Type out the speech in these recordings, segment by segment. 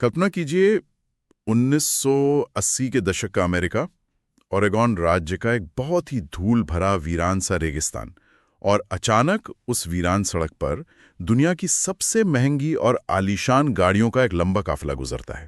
कल्पना कीजिए 1980 के दशक का अमेरिका, ओरेगॉन राज्य का एक बहुत ही धूल भरा वीरान सा रेगिस्तान। और अचानक उस वीरान सड़क पर दुनिया की सबसे महंगी और आलीशान गाड़ियों का एक लंबा काफिला गुजरता है।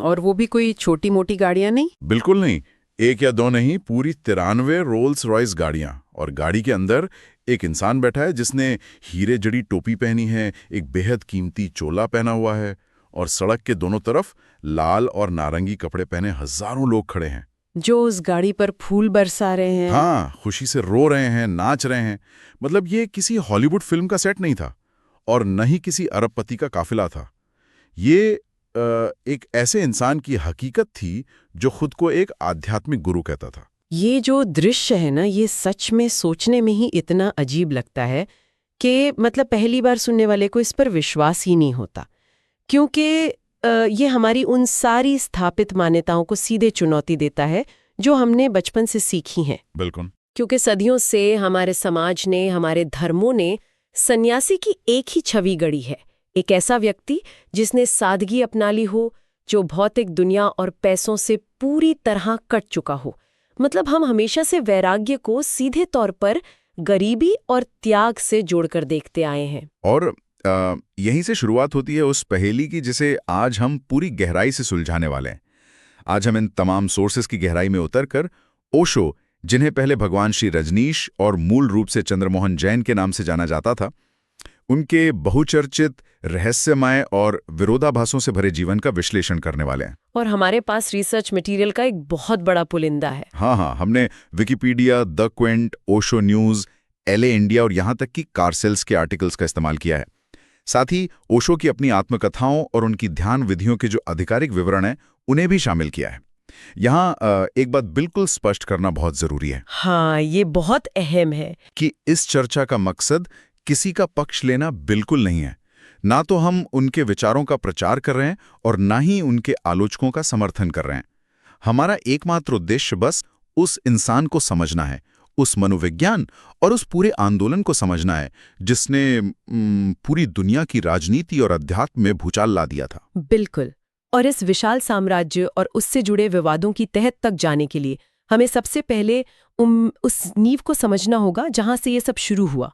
और वो भी कोई छोटी मोटी गाड़ियां नहीं। बिल्कुल नहीं। एक या दो नहीं, पूरी 93 रोल्स रॉयस गाड़ियां। और गाड़ी के अंदर एक इंसान बैठा है जिसने हीरे जड़ी टोपी पहनी है, एक बेहद कीमती चोला पहना हुआ है। और सड़क के दोनों तरफ लाल और नारंगी कपड़े पहने हजारों लोग खड़े हैं, जो उस गाड़ी पर फूल बरसा रहे हैं। हाँ, खुशी से रो रहे हैं, नाच रहे हैं। मतलब ये किसी हॉलीवुड फिल्म का सेट नहीं था और न ही किसी अरबपति का काफिला था। ये एक ऐसे इंसान की हकीकत थी जो खुद को एक आध्यात्मिक गुरु कहता था। ये जो दृश्य है ना, ये सच में सोचने में ही इतना अजीब लगता है कि मतलब पहली बार सुनने वाले को इस पर विश्वास ही नहीं होता, क्योंकि ये हमारी उन सारी स्थापित मान्यताओं को सीधे चुनौती देता है जो हमने बचपन से सीखी हैं। बिल्कुल। क्योंकि सदियों से हमारे समाज ने, हमारे धर्मों ने सन्यासी की एक ही छवि गढ़ी है। एक ऐसा व्यक्ति जिसने सादगी अपना ली हो, जो भौतिक दुनिया और पैसों से पूरी तरह कट चुका हो। मतलब हम हमेशा से वैराग्य को सीधे तौर पर गरीबी और त्याग से जोड़कर देखते आए हैं। और यहीं से शुरुआत होती है उस पहेली की जिसे आज हम पूरी गहराई से सुलझाने वाले हैं। आज हम इन तमाम सोर्सेस की गहराई में उतरकर ओशो, जिन्हें पहले भगवान श्री रजनीश और मूल रूप से चंद्रमोहन जैन के नाम से जाना जाता था, उनके बहुचर्चित, रहस्यमय और विरोधाभासों से भरे जीवन का विश्लेषण करने वाले हैं। और हमारे पास रिसर्च मटेरियल का एक बहुत बड़ा पुलिंदा है। हाँ, हमने Wikipedia, the Quint, Osho news, LA India और यहाँ तक कि कारसेल्स के आर्टिकल्स का इस्तेमाल किया है। साथ ही ओशो की अपनी आत्मकथाओं और उनकी ध्यान विधियों के जो आधिकारिक विवरण हैं, उन्हें भी शामिल किया है। यहाँ एक बात बिल्कुल स्पष्ट करना बहुत जरूरी है। हाँ, ये बहुत अहम है कि इस चर्चा का मकसद किसी का पक्ष लेना बिल्कुल नहीं है। ना तो हम उनके विचारों का प्रचार कर रहे हैं और ना ही उनके आलोचकों का समर्थन कर रहे हैं। हमारा एकमात्र उद्देश्य बस उस इंसान को समझना है, उस मनोविज्ञान और उस पूरे आंदोलन को समझना है जिसने पूरी दुनिया की राजनीति और अध्यात्म में भूचाल ला दिया था। बिल्कुल। और इस विशाल साम्राज्य और उससे जुड़े विवादों की तह तक जाने के लिए हमें सबसे पहले उस नींव को समझना होगा जहां से ये सब शुरू हुआ।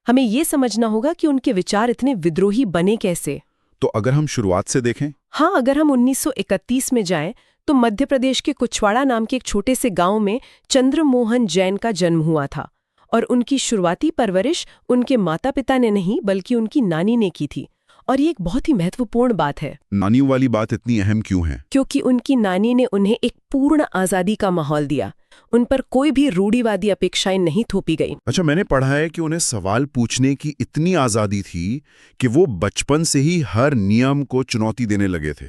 हमें ये समझना होगा कि उनके विचार इतने विद्रोही बने कैसे। तो अगर हम शुरुआत से देखें, हाँ, अगर हम 1931 में जाएं तो मध्य प्रदेश के कुछवाड़ा नाम के एक छोटे से गांव में चंद्रमोहन जैन का जन्म हुआ था। और उनकी शुरुआती परवरिश उनके माता पिता ने नहीं बल्कि उनकी नानी ने की थी। और ये एक बहुत ही महत्वपूर्ण बात है। नानी वाली बात इतनी अहम क्यों है? क्योंकि उनकी नानी ने उन्हें एक पूर्ण आजादी का माहौल दिया। उन पर कोई भी रूढ़िवादी अपेक्षाएं नहीं थोपी गई। अच्छा, मैंने पढ़ा है कि उन्हें सवाल पूछने की इतनी आजादी थी कि वो बचपन से ही हर नियम को चुनौती देने लगे थे।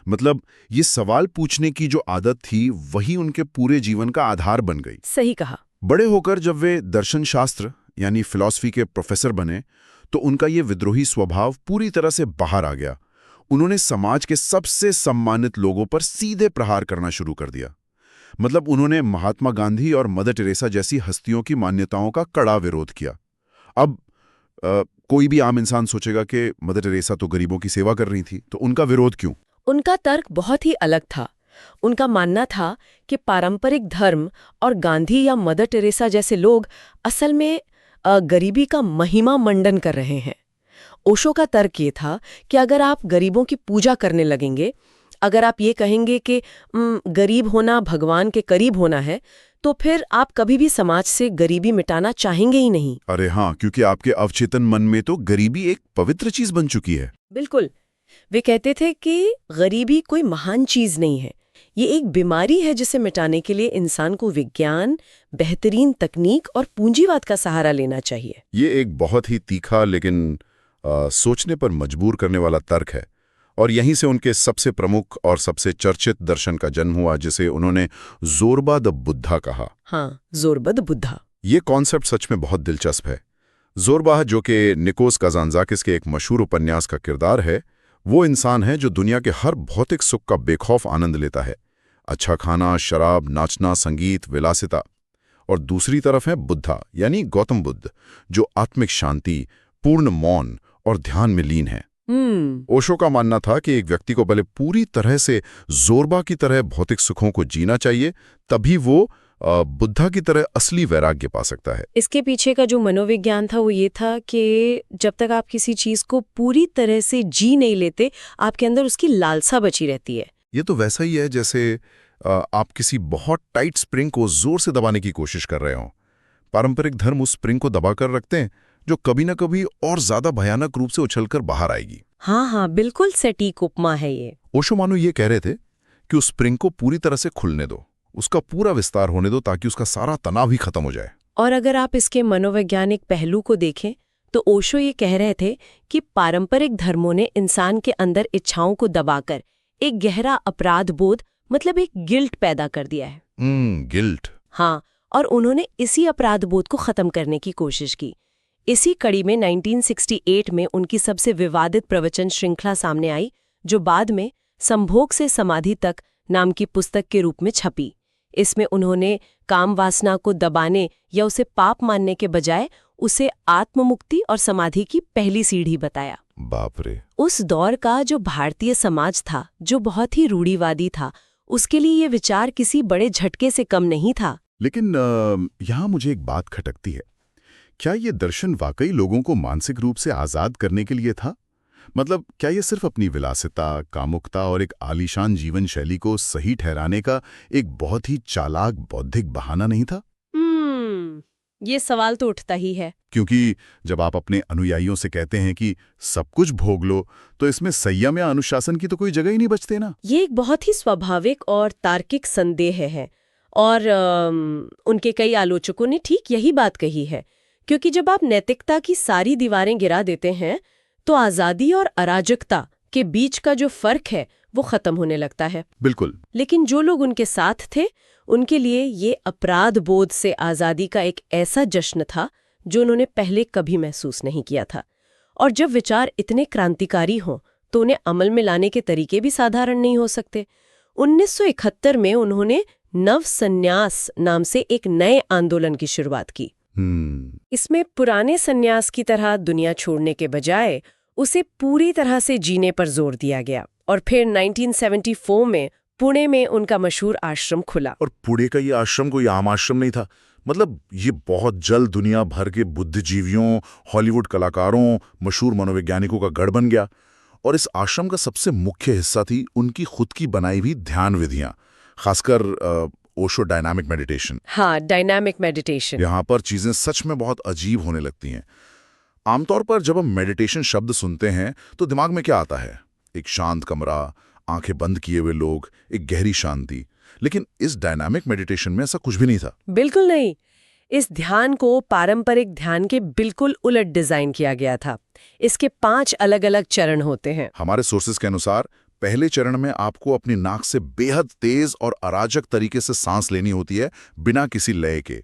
मतलब ये सवाल पूछने की जो आदत थी वही उनके पूरे जीवन का आधार बन गई। सही कहा। बड़े होकर जब वे दर्शन शास्त्र यानी फिलॉसफी के प्रोफेसर बने तो उनका ये विद्रोही स्वभाव पूरी तरह से बाहर आ गया। उन्होंने समाज के सबसे सम्मानित लोगों पर सीधे प्रहार करना शुरू कर दिया। मतलब उन्होंने महात्मा गांधी और मदर टेरेसा जैसी हस्तियों की मान्यताओं का कड़ा विरोध किया। अब कोई भी आम इंसान सोचेगा कि मदर टेरेसा तो गरीबों की सेवा कर रही थी, तो उनका विरोध क्यों? उनका तर्क बहुत ही अलग था। उनका मानना था कि पारंपरिक धर्म और गांधी या मदर टेरेसा जैसे लोग असल में गरीबी का महिमा मंडन कर रहे हैं। ओशो का तर्क ये था कि अगर आप गरीबों की पूजा करने लगेंगे, अगर आप ये कहेंगे कि गरीब होना भगवान के करीब होना है, तो फिर आप कभी भी समाज से गरीबी मिटाना चाहेंगे ही नहीं। अरे हाँ, क्योंकि आपके अवचेतन मन में तो गरीबी एक पवित्र चीज बन चुकी है। बिल्कुल। वे कहते थे कि गरीबी कोई महान चीज नहीं है, ये एक बीमारी है जिसे मिटाने के लिए इंसान को विज्ञान, बेहतरीन तकनीक और पूंजीवाद का सहारा लेना चाहिए। ये एक बहुत ही तीखा लेकिन सोचने पर मजबूर करने वाला तर्क है। और यहीं से उनके सबसे प्रमुख और सबसे चर्चित दर्शन का जन्म हुआ, जिसे उन्होंने ज़ोरबा द बुद्धा कहा। हाँ, ज़ोरबा द बुद्धा। ये कॉन्सेप्ट सच में बहुत दिलचस्प है। ज़ोरबा, जो कि निकोस काज़ांज़ाकिस के एक मशहूर उपन्यास का किरदार है, वो इंसान है जो दुनिया के हर भौतिक सुख का बेखौफ आनंद लेता है। अच्छा खाना, शराब, नाचना, संगीत, विलासिता। और दूसरी तरफ है बुद्धा यानी गौतम बुद्ध, जो आत्मिक शांति, पूर्ण मौन और ध्यान में लीन है। ओशो का मानना था कि एक व्यक्ति को भले पूरी तरह से जोरबा की तरह भौतिक सुखों को जीना चाहिए, तभी वो बुद्धा की तरह असली वैराग्य पा सकता है। इसके पीछे का जो मनोविज्ञान था वो ये था कि जब तक आप किसी चीज को पूरी तरह से जी नहीं लेते, आपके अंदर उसकी लालसा बची रहती है। ये तो वैसा ही है जैसे आप किसी बहुत टाइट स्प्रिंग को जोर से दबाने की कोशिश कर रहे हो। पारंपरिक धर्म उस स्प्रिंग को दबाकर रखते हैं, जो कभी ना कभी और ज्यादा भयानक रूप से उछलकर बाहर आएगी। हाँ, बिल्कुल सटीक उपमा है ये। ओशो मानो ये कह रहे थे कि उस स्प्रिंग को पूरी तरह से खुलने दो, उसका पूरा विस्तार होने दो, ताकि उसका सारा तनाव ही खत्म हो जाए। और अगर आप इसके मनोवैज्ञानिक पहलू को देखें तो ओशो ये कह रहे थे कि पारंपरिक धर्मों ने इंसान के अंदर इच्छाओं को दबाकर एक गहरा अपराध बोध, मतलब एक गिल्ट पैदा कर दिया है। गिल्ट। हाँ, और उन्होंने इसी अपराध बोध को खत्म करने की कोशिश की। इसी कड़ी में 1968 में उनकी सबसे विवादित प्रवचन श्रृंखला सामने आई, जो बाद में संभोग से समाधि तक नाम की पुस्तक के रूप में छपी। इसमें उन्होंने काम वासना को दबाने या उसे पाप मानने के बजाय उसे आत्ममुक्ति और समाधि की पहली सीढ़ी बताया। बाप रे। उस दौर का जो भारतीय समाज था, जो बहुत ही रूढ़िवादी था, उसके लिए ये विचार किसी बड़े झटके से कम नहीं था। लेकिन यहाँ मुझे एक बात खटकती है। क्या ये दर्शन वाकई लोगों को मानसिक रूप से आजाद करने के लिए था? मतलब क्या ये सिर्फ अपनी विलासिता, कामुकता और एक आलीशान जीवन शैली को सही ठहराने का एक बहुत ही चालाक बौद्धिक बहाना नहीं था? ये सवाल तो उठता ही है। क्योंकि जब आप अपने अनुयायियों से कहते हैं कि सब कुछ भोग लो, तो इसमें संयम या अनुशासन की तो कोई जगह ही नहीं बचते ना। ये एक बहुत ही स्वाभाविक और तार्किक संदेह है, और उनके कई आलोचकों ने ठीक यही बात कही है। क्योंकि जब आप नैतिकता की सारी दीवारें गिरा देते हैं, तो आज़ादी और अराजकता के बीच का जो फर्क है वो खत्म होने लगता है। बिल्कुल। लेकिन जो लोग उनके साथ थे, उनके लिए ये अपराध बोध से आज़ादी का एक ऐसा जश्न था जो उन्होंने पहले कभी महसूस नहीं किया था। और जब विचार इतने क्रांतिकारी हों, तो उन्हें अमल में लाने के तरीके भी साधारण नहीं हो सकते। 1971 में उन्होंने नव संन्यास नाम से एक नए आंदोलन की शुरुआत की। इसमें पुराने संन्यास की तरह दुनिया छोड़ने के बजाय उसे पूरी तरह से जीने पर जोर दिया गया। और फिर 1974 में पुणे में उनका मशहूर आश्रम खुला। और पुणे का ये आश्रम कोई आम आश्रम नहीं था। मतलब ये बहुत जल्द दुनिया भर के बुद्धिजीवियों, हॉलीवुड कलाकारों, मशहूर मनोवैज्ञानिकों का गढ़ बन गया। और इस आश्रम का सबसे मुख्य हिस्सा थी उनकी खुद की बनाई हुई ध्यान विधियां, खासकर ओशो डायनामिक मेडिटेशन। हाँ, डायनामिक मेडिटेशन। यहाँ पर चीजें सच में बहुत अजीब होने लगती हैं। आमतौर पर जब हम मेडिटेशन शब्द सुनते हैं तो दिमाग में क्या आता है? एक शांत कमरा, आंखें बंद किए हुए लोग, एक गहरी शांति। लेकिन इस डायनामिक मेडिटेशन में ऐसा कुछ भी नहीं था। बिल्कुल नहीं। इस ध्यान को पारंपरिक ध्यान के बिल्कुल उलट डिजाइन किया गया था। इसके 5 अलग-अलग चरण होते हैं। हमारे सोर्सेज के अनुसार पहले चरण में आपको अपनी नाक से बेहद तेज और अराजक तरीके से सांस लेनी होती है, बिना किसी लय के।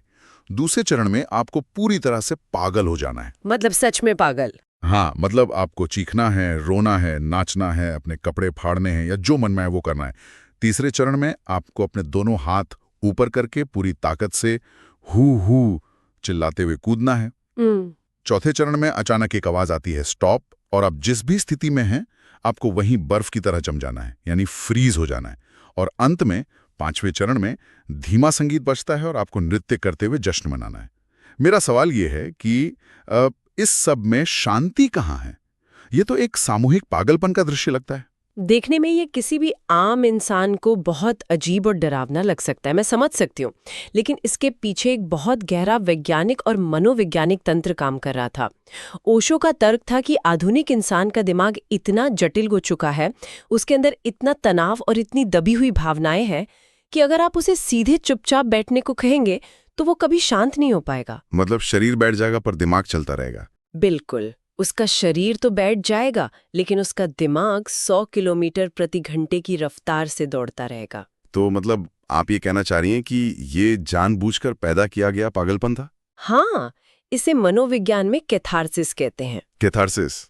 दूसरे चरण में आपको पूरी तरह से पागल हो जाना है। मतलब सच में पागल। हाँ, मतलब आपको चीखना है, रोना है, नाचना है, अपने कपड़े फाड़ने हैं या जो मन में है वो करना है। तीसरे चरण में आपको अपने दोनों हाथ ऊपर करके पूरी ताकत से हू चिल्लाते हुए कूदना है। चौथे चरण में अचानक एक आवाज आती है, स्टॉप, और आप जिस भी स्थिति में हैं आपको वहीं बर्फ की तरह जम जाना है, यानी फ्रीज हो जाना है। और अंत में 5वें चरण में धीमा संगीत बजता है और आपको नृत्य करते हुए जश्न मनाना है। मेरा सवाल ये है कि इस सब में शांति कहाँ है? ये तो एक सामूहिक पागलपन का दृश्य लगता है। देखने में ये किसी भी आम इंसान को बहुत अजीब और डरावना लग सकता है, मैं समझ सकती हूँ। लेकिन इसके पीछे एक बहुत गहरा वैज्ञानिक और मनोवैज्ञानिक तंत्र काम कर रहा था। ओशो का तर्क था कि आधुनिक इंसान का दिमाग इतना जटिल हो चुका है, उसके अंदर इतना तनाव और इतनी दबी हुई भावनाएं हैं कि अगर आप उसे सीधे चुपचाप बैठने को कहेंगे तो वो कभी शांत नहीं हो पाएगा। मतलब शरीर बैठ जाएगा पर दिमाग चलता रहेगा। बिल्कुल। उसका शरीर तो बैठ जाएगा, लेकिन उसका दिमाग 100 किलोमीटर प्रति घंटे की रफ्तार से दौड़ता रहेगा। तो मतलब आप ये कहना चाह रही हैं कि ये जानबूझकर पैदा किया गया पागलपन था? हाँ, इसे मनोविज्ञान में कैथारसिस कहते हैं।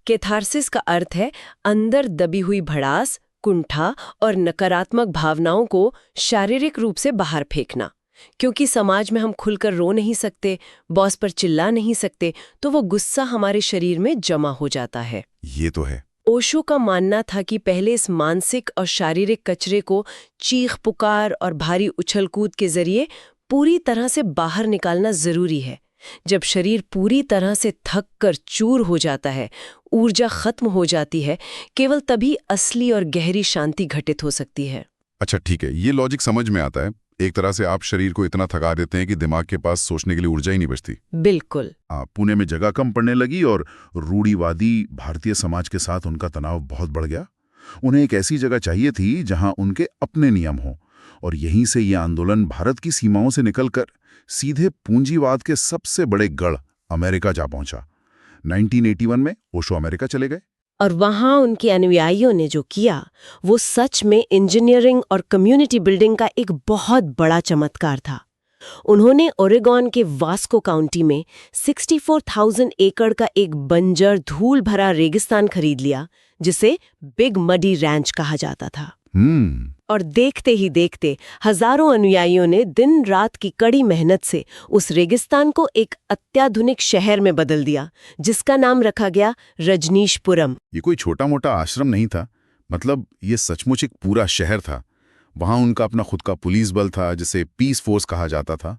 कैथारसिस का अर्थ है अंदर दबी हुई भड़ास, कुंठा और नकारात्मक भावनाओं को शारीरिक रूप से बाहर फेंकना। क्योंकि समाज में हम खुलकर रो नहीं सकते, बॉस पर चिल्ला नहीं सकते, तो वो गुस्सा हमारे शरीर में जमा हो जाता है। ये तो है। ओशो का मानना था कि पहले इस मानसिक और शारीरिक कचरे को चीख पुकार और भारी उछल-कूद के जरिए पूरी तरह से बाहर निकालना जरूरी है। जब शरीर पूरी तरह से थक कर चूर हो जाता है, ऊर्जा खत्म हो जाती है, केवल तभी असली और गहरी शांति घटित हो सकती है। अच्छा ठीक है, ये लॉजिक समझ में आता है। एक तरह से आप शरीर को इतना थका देते हैं कि दिमाग के पास सोचने के लिए ऊर्जा ही नहीं बचती। बिल्कुल। पुणे में जगह कम पड़ने लगी और रूढ़िवादी भारतीय समाज के साथ उनका तनाव बहुत बढ़ गया। उन्हें एक ऐसी जगह चाहिए थी जहां उनके अपने नियम हों, और यहीं से ये आंदोलन भारत की सीमाओं से निकलकर सीधे पूंजीवाद के सबसे बड़े गढ़ अमेरिका जा पहुंचा। 1981 में ओशो अमेरिका चले गए। और वहां उनके अनुयायियों ने जो किया वो सच में इंजीनियरिंग और कम्युनिटी बिल्डिंग का एक बहुत बड़ा चमत्कार था। उन्होंने ओरेगॉन के वास्को काउंटी में 64,000 एकड़ का एक बंजर धूल भरा रेगिस्तान खरीद लिया, जिसे बिग मडी रैंच कहा जाता था। और देखते ही देखते हजारों अनुयायियों ने दिन रात की कड़ी मेहनत से उस रेगिस्तान को एक अत्याधुनिक शहर में बदल दिया, जिसका नाम रखा गया रजनीशपुरम। ये कोई छोटा मोटा आश्रम नहीं था, मतलब ये सचमुच एक पूरा शहर था। वहां उनका अपना खुद का पुलिस बल था, जिसे पीस फोर्स कहा जाता था,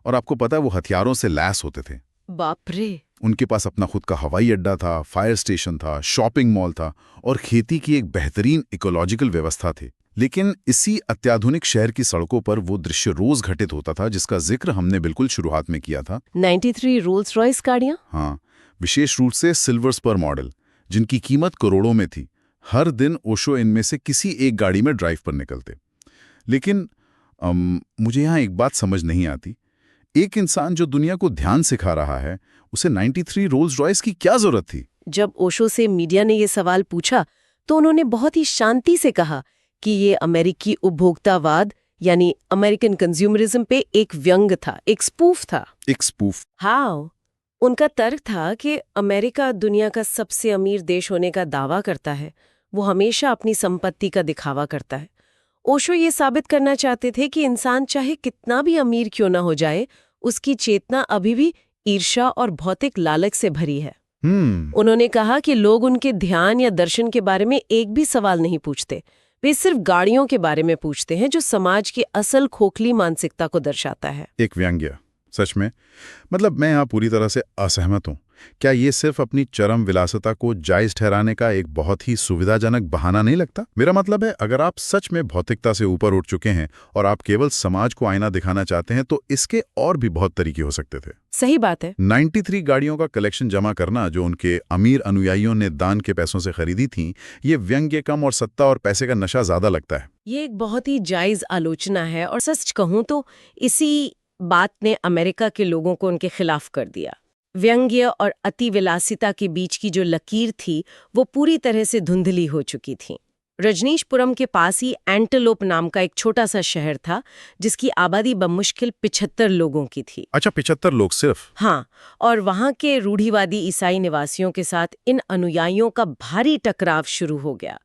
और आपको पता है वो हथियारों से लैस होते थे। बाप रे। उनके पास अपना खुद का हवाई अड्डा था, फायर स्टेशन था, शॉपिंग मॉल था और खेती की एक बेहतरीन इकोलॉजिकल व्यवस्था थी। लेकिन इसी अत्याधुनिक शहर की सड़कों पर वो दृश्य रोज घटित होता था जिसका जिक्र हमने बिल्कुल शुरुआत में किया था। 93 रोल्स रॉयस गाड़ियां। हाँ, विशेष रूप से सिल्वर स्पर मॉडल, जिनकी कीमत करोड़ों में थी। हर दिन ओशो इनमें से किसी एक गाड़ी में ड्राइव पर निकलते। लेकिन मुझे यहाँ एक बात समझ नहीं आती। एक इंसान जो दुनिया को ध्यान सिखा रहा है, उसे 93 रोल्स रॉयस की क्या जरूरत थी? जब ओशो से मीडिया ने ये सवाल पूछा तो उन्होंने बहुत ही शांति से कहा कि ये अमेरिकी उपभोक्तावाद यानी अमेरिकन कंज्यूमरिज्म पे एक व्यंग था, एक स्पूफ था। एक स्पूफ? हाँ, उनका तर्क था कि अमेरिका दुनिया का सबसे अमीर देश होने का दावा करता है, वो हमेशा अपनी संपत्ति का दिखावा करता है। ओशो ये साबित करना चाहते थे कि इंसान चाहे कितना भी अमीर क्यों ना हो जाए, उसकी चेतना अभी भी ईर्ष्या और भौतिक लालच से भरी है। उन्होंने कहा कि लोग उनके ध्यान या दर्शन के बारे में एक भी सवाल नहीं पूछते, वे सिर्फ गाड़ियों के बारे में पूछते हैं, जो समाज की असल खोखली मानसिकता को दर्शाता है। एक व्यंग्य, सच में। मतलब मैं यहाँ पूरी तरह से असहमत हूँ। क्या ये सिर्फ अपनी चरम विलासिता को जायज ठहराने का एक बहुत ही सुविधाजनक बहाना नहीं लगता? मेरा मतलब है, अगर आप सच में भौतिकता से ऊपर उठ चुके हैं और आप केवल समाज को आईना दिखाना चाहते हैं, तो इसके और भी बहुत तरीके हो सकते थे। सही बात है। 93 गाड़ियों का कलेक्शन जमा करना, जो उनके अमीर अनुयायियों ने दान के पैसों से खरीदी थी, ये व्यंग्य कम और सत्ता और पैसे का नशा ज्यादा लगता है। ये एक बहुत ही जायज आलोचना है, और सच कहूं तो इसी बात ने अमेरिका के लोगों को उनके खिलाफ कर दिया। व्यंग्य और अति विलासिता के बीच की जो लकीर थी वो पूरी तरह से धुंधली हो चुकी थी। रजनीशपुरम के पास ही एंटेलोप नाम का एक छोटा सा शहर था, जिसकी आबादी बमुश्किल 75 लोगों की थी। अच्छा, 75 लोग सिर्फ? हाँ, और वहां के रूढ़िवादी ईसाई निवासियों के साथ इन अनुयायियों का भारी टकराव शुरू हो गया।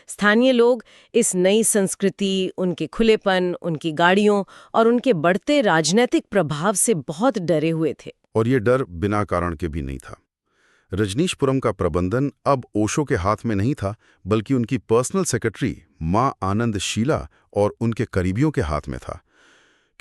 स्थानीय लोग इस नई संस्कृति, उनके खुलेपन, उनकी गाड़ियों और उनके बढ़ते राजनीतिक प्रभाव से बहुत डरे हुए थे। और ये डर बिना कारण के भी नहीं था। रजनीशपुरम का प्रबंधन अब ओशो के हाथ में नहीं था, बल्कि उनकी पर्सनल सेक्रेटरी मां आनंद शीला और उनके करीबियों के हाथ में था,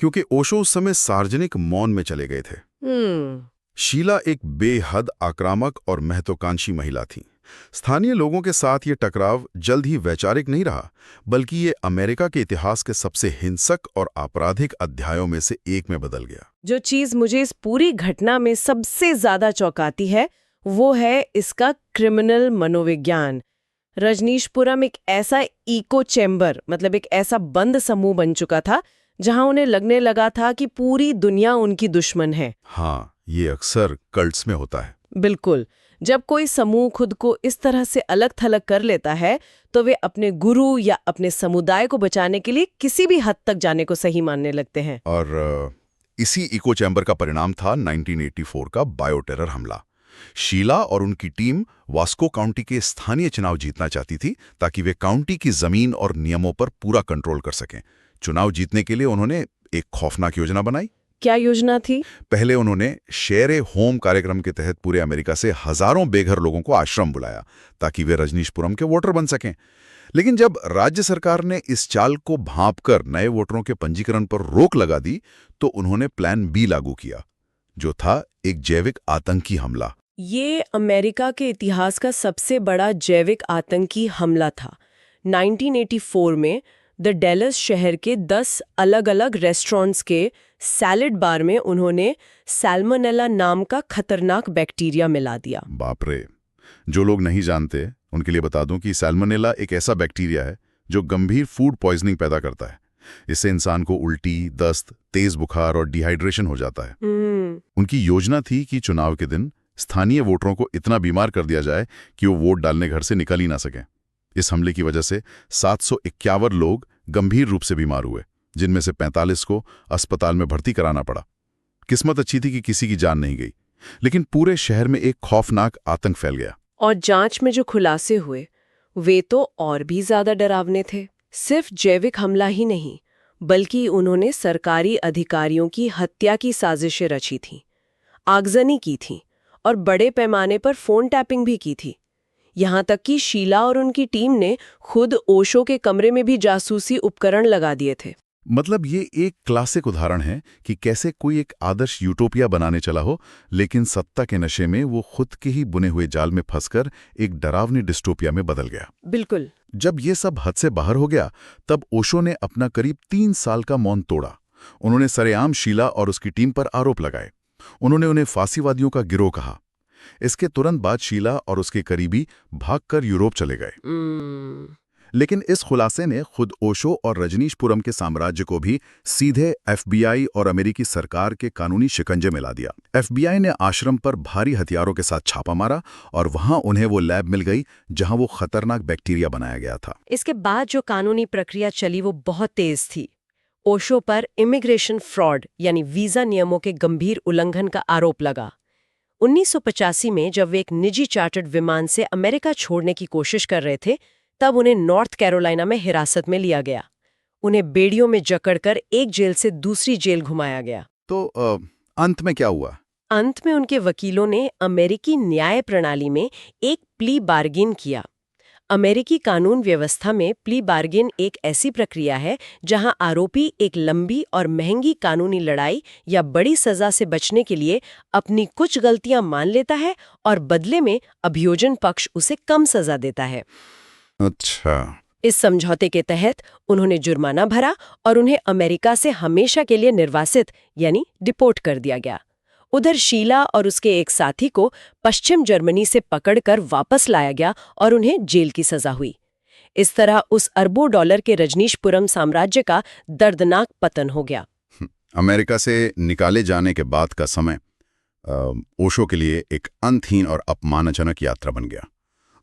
क्योंकि ओशो उस समय सार्वजनिक मौन में चले गए थे। शीला एक बेहद आक्रामक और महत्वाकांक्षी महिला थी। स्थानीय लोगों के साथ ये टकराव जल्द ही वैचारिक नहीं रहा, बल्कि ये अमेरिका के इतिहास के सबसे हिंसक और आपराधिक अध्यायों में से एक में बदल गया। जो चीज मुझे इस पूरी घटना में सबसे ज्यादा चौंकाती है वो है इसका क्रिमिनल मनोविज्ञान। रजनीशपुरम एक ऐसा इको चैम्बर, मतलब एक ऐसा बंद समूह बन चुका था जहां उन्हें लगने लगा था कि पूरी दुनिया उनकी दुश्मन है। हाँ, ये अक्सर कल्ट्स में होता है। बिल्कुल। जब कोई समूह खुद को इस तरह से अलग थलग कर लेता है तो वे अपने गुरु या अपने समुदाय को बचाने के लिए किसी भी हद तक जाने को सही मानने लगते हैं। और इसी इको चैम्बर का परिणाम था 1984 का बायो टेरर हमला। शीला और उनकी टीम वास्को काउंटी के स्थानीय चुनाव जीतना चाहती थी, ताकि वे काउंटी की जमीन और नियमों पर पूरा कंट्रोल कर सकें। चुनाव जीतने के लिए उन्होंने एक खौफनाक योजना बनाई। क्या योजना थी? पहले उन्होंने शेयर ए होम कार्यक्रम के तहत पूरे अमेरिका से हजारों बेघर लोगों को आश्रम बुलाया ताकि वे रजनीशपुरम के वोटर बन सकें। लेकिन जब राज्य सरकार ने इस चाल को भांपकर नए वोटरों के पंजीकरण पर रोक लगा दी तो उन्होंने प्लान बी लागू किया, जो था एक जैविक आतंकी हमला। ये अमेरिका के इतिहास का सबसे बड़ा जैविक आतंकी हमला था। 1984 में द डेलस शहर के 10 अलग-अलग रेस्टोरेंट्स के सैलेड बार में उन्होंने सैल्मोनेला नाम का खतरनाक बैक्टीरिया मिला दिया। बाप रे! जो लोग नहीं जानते उनके लिए बता दूं कि सैल्मोनेला एक ऐसा बैक्टीरिया है जो गंभीर फूड पॉइजनिंग पैदा करता है। इससे इंसान को उल्टी, दस्त, तेज बुखार और डिहाइड्रेशन हो जाता है। उनकी योजना थी कि चुनाव के दिन स्थानीय वोटरों को इतना बीमार कर दिया जाए कि वो वोट डालने घर से निकल ही ना सकें। इस हमले की वजह से 751 लोग गंभीर रूप से बीमार हुए, जिनमें से 45 को अस्पताल में भर्ती कराना पड़ा। किस्मत अच्छी थी कि किसी की जान नहीं गई, लेकिन पूरे शहर में एक खौफनाक आतंक फैल गया। और जांच में जो खुलासे हुए वे तो और भी ज्यादा डरावने थे। सिर्फ जैविक हमला ही नहीं, बल्कि उन्होंने सरकारी अधिकारियों की हत्या की साजिशें रची थीं, आगजनी की थी और बड़े पैमाने पर फोन टैपिंग भी की थी। यहाँ तक कि शीला और उनकी टीम ने खुद ओशो के कमरे में भी जासूसी उपकरण लगा दिए थे। मतलब ये एक क्लासिक उदाहरण है कि कैसे कोई एक आदर्श यूटोपिया बनाने चला हो, लेकिन सत्ता के नशे में वो खुद के ही बुने हुए जाल में फंसकर एक डरावनी डिस्टोपिया में बदल गया। बिल्कुल। जब ये सब हद से बाहर हो गया, तब ओशो ने अपना करीब 3 साल का मौन तोड़ा। उन्होंने सरेआम शीला और उसकी टीम पर आरोप लगाए। उन्होंने उन्हें फांसीवादियों का गिरोह कहा। इसके तुरंत बाद शीला और उसके करीबी भागकर यूरोप चले गए। लेकिन इस खुलासे ने खुद ओशो और रजनीशपुरम के साम्राज्य को भी सीधे एफबीआई और अमेरिकी सरकार के कानूनी शिकंजे में ला दिया। एफबीआई ने आश्रम पर भारी हथियारों के साथ छापा मारा और वहां उन्हें वो लैब मिल गई जहां वो खतरनाक बैक्टीरिया बनाया गया था। इसके बाद जो कानूनी प्रक्रिया चली वो बहुत तेज थी। ओशो पर इमिग्रेशन फ्रॉड यानी वीजा नियमों के गंभीर उल्लंघन का आरोप लगा। 1985 में जब वे एक निजी चार्टर्ड विमान से अमेरिका छोड़ने की कोशिश कर रहे थे, तब उन्हें नॉर्थ कैरोलिना में हिरासत में लिया गया। उन्हें बेड़ियों में जकड़कर एक जेल से दूसरी जेल घुमाया गया। तो अंत में क्या हुआ? अंत में उनके वकीलों ने अमेरिकी न्याय प्रणाली में एक प्ली बार्गेन किया। अमेरिकी कानून व्यवस्था में प्ली बार्गेन एक ऐसी प्रक्रिया है जहां आरोपी एक लंबी और महंगी कानूनी लड़ाई या बड़ी सजा से बचने के लिए अपनी कुछ गलतियां मान लेता है और बदले में अभियोजन पक्ष उसे कम सजा देता है। अच्छा। इस समझौते के तहत उन्होंने जुर्माना भरा और उन्हें अमेरिका से हमेशा के लिए निर्वासित यानी डिपोर्ट कर दिया गया। उधर शीला और उसके एक साथी को पश्चिम जर्मनी से पकड़कर वापस लाया गया और उन्हें जेल की सजा हुई। इस तरह उस अरबों डॉलर के रजनीशपुरम साम्राज्य का दर्दनाक पतन हो गया। अमेरिका से निकाले जाने के बाद का समय ओशो के लिए एक अंतहीन और अपमानजनक यात्रा बन गया।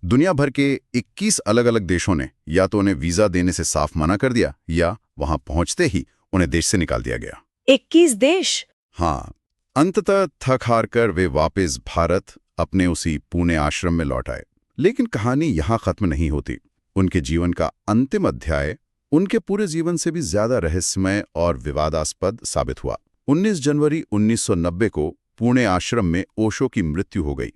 दुनिया भर के 21 अलग-अलग देशों ने या तो उन्हें वीजा देने से साफ मना कर दिया या वहां पहुंचते ही उन्हें देश से निकाल दिया गया। 21 देश? हाँ। अंततः थक हार कर वे वापस भारत अपने उसी पुणे आश्रम में लौट आए। लेकिन कहानी यहाँ खत्म नहीं होती। उनके जीवन का अंतिम अध्याय उनके पूरे जीवन से भी ज्यादा रहस्यमय और विवादास्पद साबित हुआ। 19 जनवरी 1990 को पुणे आश्रम में ओशो की मृत्यु हो गई।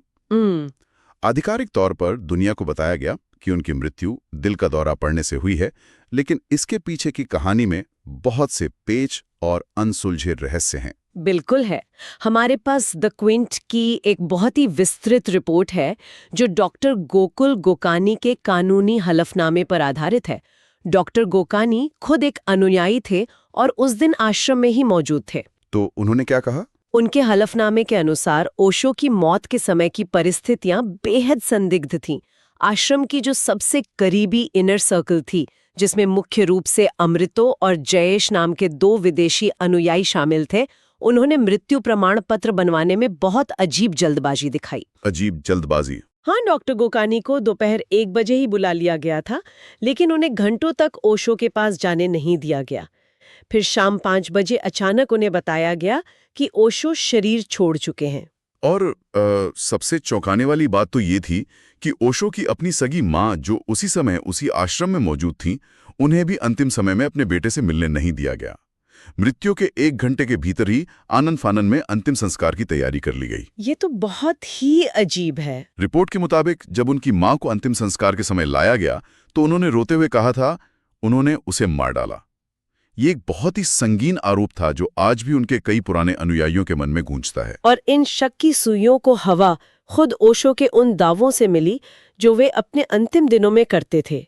आधिकारिक तौर पर दुनिया को बताया गया कि उनकी मृत्यु दिल का दौरा पड़ने से हुई है, लेकिन इसके पीछे की कहानी में बहुत से पेच और अनसुलझे रहस्य हैं। बिल्कुल है। हमारे पास द क्विंट की एक बहुत ही विस्तृत रिपोर्ट है जो डॉक्टर गोकुल गोकानी के कानूनी हलफनामे पर आधारित है। डॉक्टर गोकानी खुद एक अनुयायी थे और उस दिन आश्रम में ही मौजूद थे। तो उन्होंने क्या कहा? उनके हलफनामे के अनुसार ओशो की मौत के समय की परिस्थितियां बेहद संदिग्ध थीं। आश्रम की जो सबसे करीबी इनर सर्कल थी, जिसमें मुख्य रूप से अमृतो और जयेश नाम के 2 विदेशी अनुयायी शामिल थे, उन्होंने मृत्यु प्रमाण पत्र बनवाने में बहुत अजीब जल्दबाजी दिखाई। अजीब जल्दबाजी? हाँ, डॉक्टर गोकानी को दोपहर 1 बजे ही बुला लिया गया था, लेकिन उन्हें घंटों तक ओशो के पास जाने नहीं दिया गया। फिर शाम 5 बजे अचानक उन्हें बताया गया कि ओशो शरीर छोड़ चुके हैं। और सबसे चौंकाने वाली बात तो ये थी कि ओशो की अपनी सगी माँ, जो उसी समय उसी आश्रम में मौजूद थी, उन्हें भी अंतिम समय में अपने बेटे से मिलने नहीं दिया गया। मृत्यु के 1 घंटे के भीतर ही आनन फानन में अंतिम संस्कार की तैयारी कर ली गई। ये तो बहुत ही अजीब है। रिपोर्ट के मुताबिक जब उनकी मां को अंतिम संस्कार के समय लाया गया तो उन्होंने रोते हुए कहा था उन्होंने उसे मार डाला। ये एक बहुत ही संगीन आरोप था जो आज भी उनके कई पुराने अनुयायियों के मन में गूंजता है। और इन शक की सुइयों को हवा खुद ओशो के उन दावों से मिली जो वे अपने अंतिम दिनों में करते थे।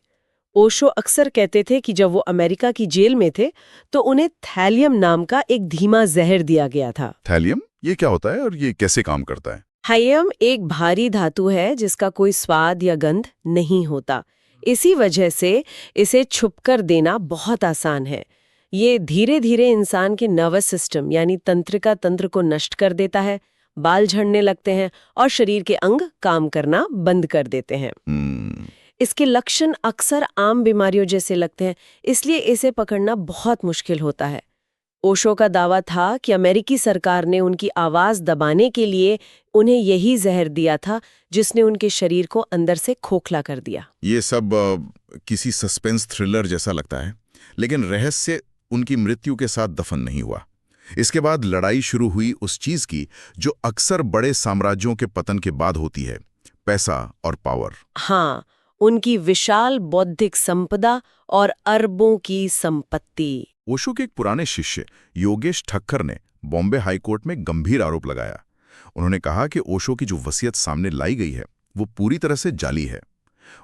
ओशो अक्सर कहते थे कि जब वो अमेरिका की जेल में थे तो उन्हें थैलियम नाम का एक धीमा जहर दिया गया था। थैलियम ये क्या होता है और ये कैसे काम करता है? थैलियम एक भारी धातु है जिसका कोई स्वाद या गंध नहीं होता। इसी वजह से इसे छुपकर देना बहुत आसान है। ये धीरे धीरे इंसान के नर्वस सिस्टम यानी तंत्रिका तंत्र को नष्ट कर देता है, बाल झड़ने लगते हैं और शरीर के अंग काम करना बंद कर देते हैं। इसके लक्षण अक्सर आम बीमारियों जैसे लगते हैं, इसलिए इसे पकड़ना बहुत मुश्किल होता है। ओशो का दावा था कि अमेरिकी सरकार ने उनकी आवाज दबाने के लिए उन्हें यही जहर दिया था जिसने उनके शरीर को अंदर से खोखला कर दिया। ये सब किसी सस्पेंस थ्रिलर जैसा लगता है, लेकिन रहस्य उनकी मृत्यु के साथ दफन नहीं हुआ। इसके बाद लड़ाई शुरू हुई उस चीज की जो अक्सर बड़े साम्राज्यों के पतन के बाद होती है, पैसा और पावर। हाँ, उनकी विशाल बौद्धिक संपदा और अरबों की संपत्ति। ओशो के एक पुराने शिष्य योगेश ठक्कर ने बॉम्बे हाईकोर्ट में गंभीर आरोप लगाया। उन्होंने कहा कि ओशो की जो वसीयत सामने लाई गई है वो पूरी तरह से जाली है।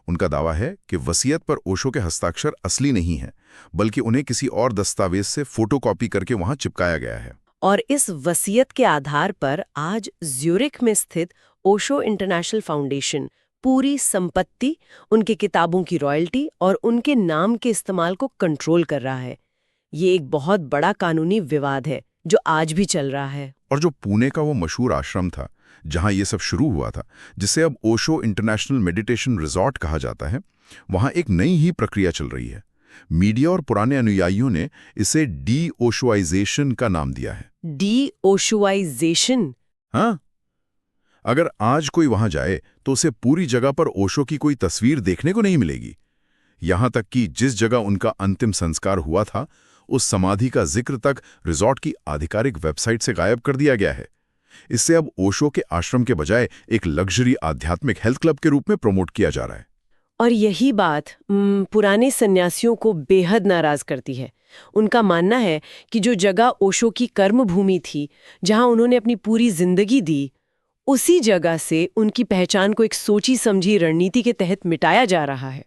उनका दावा है कि वसीयत पर ओशो के हस्ताक्षर असली नहीं है, बल्कि उन्हें किसी और दस्तावेज से फोटोकॉपी करके वहां चिपकाया गया है। और इस वसीयत के आधार पर आज ज्यूरिख में स्थित ओशो इंटरनेशनल फाउंडेशन पूरी संपत्ति, उनके किताबों की रॉयल्टी और उनके नाम के इस्तेमाल को कंट्रोल कर रहा है। ये एक बहुत बड़ा कानूनी विवाद है जो आज भी चल रहा है। और जो पुणे का वो मशहूर आश्रम था जहां ये सब शुरू हुआ था, जिसे अब ओशो इंटरनेशनल मेडिटेशन रिजॉर्ट कहा जाता है, वहां एक नई ही प्रक्रिया चल रही है। मीडिया और पुराने अनुयायियों ने इसे डी ओशोआइजेशन का नाम दिया है। डी ओशोआइजेशन? हाँ, अगर आज कोई वहां जाए तो उसे पूरी जगह पर ओशो की कोई तस्वीर देखने को नहीं मिलेगी। यहां तक कि जिस जगह उनका अंतिम संस्कार हुआ था उस समाधि का जिक्र तक रिजॉर्ट की आधिकारिक वेबसाइट से गायब कर दिया गया है। इससे अब ओशो के आश्रम के बजाय एक लग्जरी आध्यात्मिक हेल्थ क्लब के रूप में प्रमोट किया जा रहा है। और यही बात पुराने सन्यासियों को बेहद नाराज करती है। उनका मानना है कि जो जगह ओशो की कर्म भूमि थी, जहां उन्होंने अपनी पूरी जिंदगी दी, उसी जगह से उनकी पहचान को एक सोची समझी रणनीति के तहत मिटाया जा रहा है।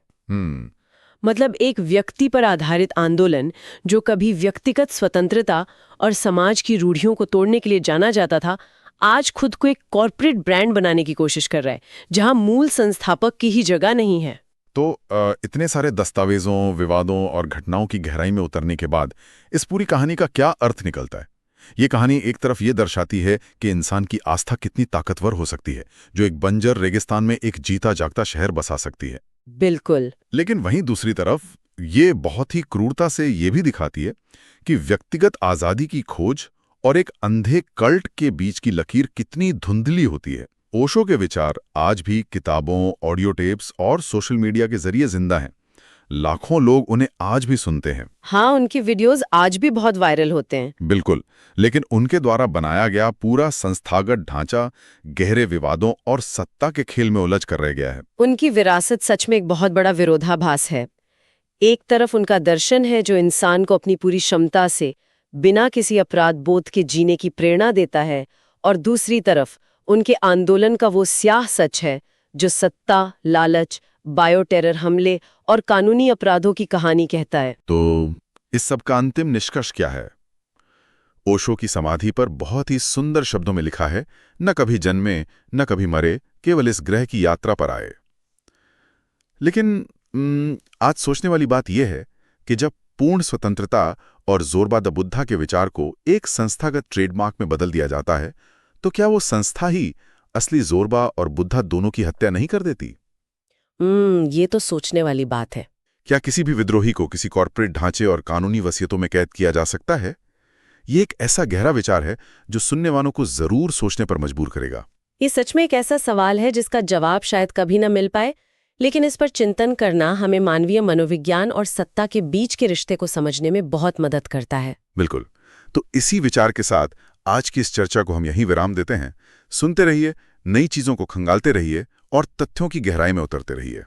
मतलब एक व्यक्ति पर आधारित आंदोलन जो कभी व्यक्तिगत स्वतंत्रता और समाज की रूढ़ियों को तोड़ने के लिए जाना जाता था, आज खुद को एक कॉर्पोरेट ब्रांड बनाने की कोशिश कर रहा है जहां मूल संस्थापक की ही जगह नहीं है। तो इतने सारे दस्तावेजों, विवादों और घटनाओं की गहराई में उतरने के बाद इस पूरी कहानी का क्या अर्थ निकलता है? ये कहानी एक तरफ ये दर्शाती है कि इंसान की आस्था कितनी ताकतवर हो सकती है, जो एक बंजर रेगिस्तान में एक जीता जागता शहर बसा सकती है। बिल्कुल। लेकिन वहीं दूसरी तरफ ये बहुत ही क्रूरता से ये भी दिखाती है कि व्यक्तिगत आजादी की खोज और एक अंधे कल्ट के बीच की लकीर कितनी धुंधली होती है। ओशो के विचार आज भी किताबों, ऑडियो टेप्स और सोशल मीडिया के जरिए जिंदा हैं। लाखों लोग उन्हें आज भी सुनते हैं। हाँ, उनकी वीडियोस आज भी बहुत वायरल होते हैं। बिल्कुल, लेकिन उनके द्वारा बनाया गया पूरा संस्थागत ढांचा गहरे विवादों और सत्ता के खेल में उलझ कर रह गया है। उनकी विरासत सच में एक बहुत बड़ा विरोधाभास है। एक तरफ उनका दर्शन है जो इंसान को अपनी पूरी क्षमता से बिना किसी अपराध बोध के जीने की प्रेरणा देता है, और दूसरी तरफ उनके आंदोलन का वो स्याह सच है जो सत्ता, लालच, बायोटेरर हमले और कानूनी अपराधों की कहानी कहता है। तो इस सब का अंतिम निष्कर्ष क्या है? ओशो की समाधि पर बहुत ही सुंदर शब्दों में लिखा है, न कभी जन्मे न कभी मरे, केवल इस ग्रह की यात्रा पर आए। लेकिन आज सोचने वाली बात यह है कि जब पूर्ण स्वतंत्रता और जोरबा द बुद्धा के विचार को एक संस्थागत ट्रेडमार्क में बदल दिया जाता है, तो क्या वो संस्था ही असली जोरबा और बुद्धा दोनों की हत्या नहीं कर देती? ये तो सोचने वाली बात है। क्या किसी भी विद्रोही को किसी कॉर्पोरेट ढांचे और कानूनी वसीयतों में कैद किया जा सकता है? ये एक ऐसा गहरा विचार है जो सुनने वालों को जरूर सोचने पर मजबूर करेगा। ये सच में एक ऐसा सवाल है जिसका जवाब शायद कभी न मिल पाए, लेकिन इस पर चिंतन करना हमें मानवीय मनोविज्ञान और सत्ता के बीच के रिश्ते को समझने में बहुत मदद करता है। बिल्कुल। तो इसी विचार के साथ आज की इस चर्चा को हम यहीं विराम देते हैं। सुनते रहिए, नई चीजों को खंगालते रहिए और तथ्यों की गहराई में उतरते रहिए।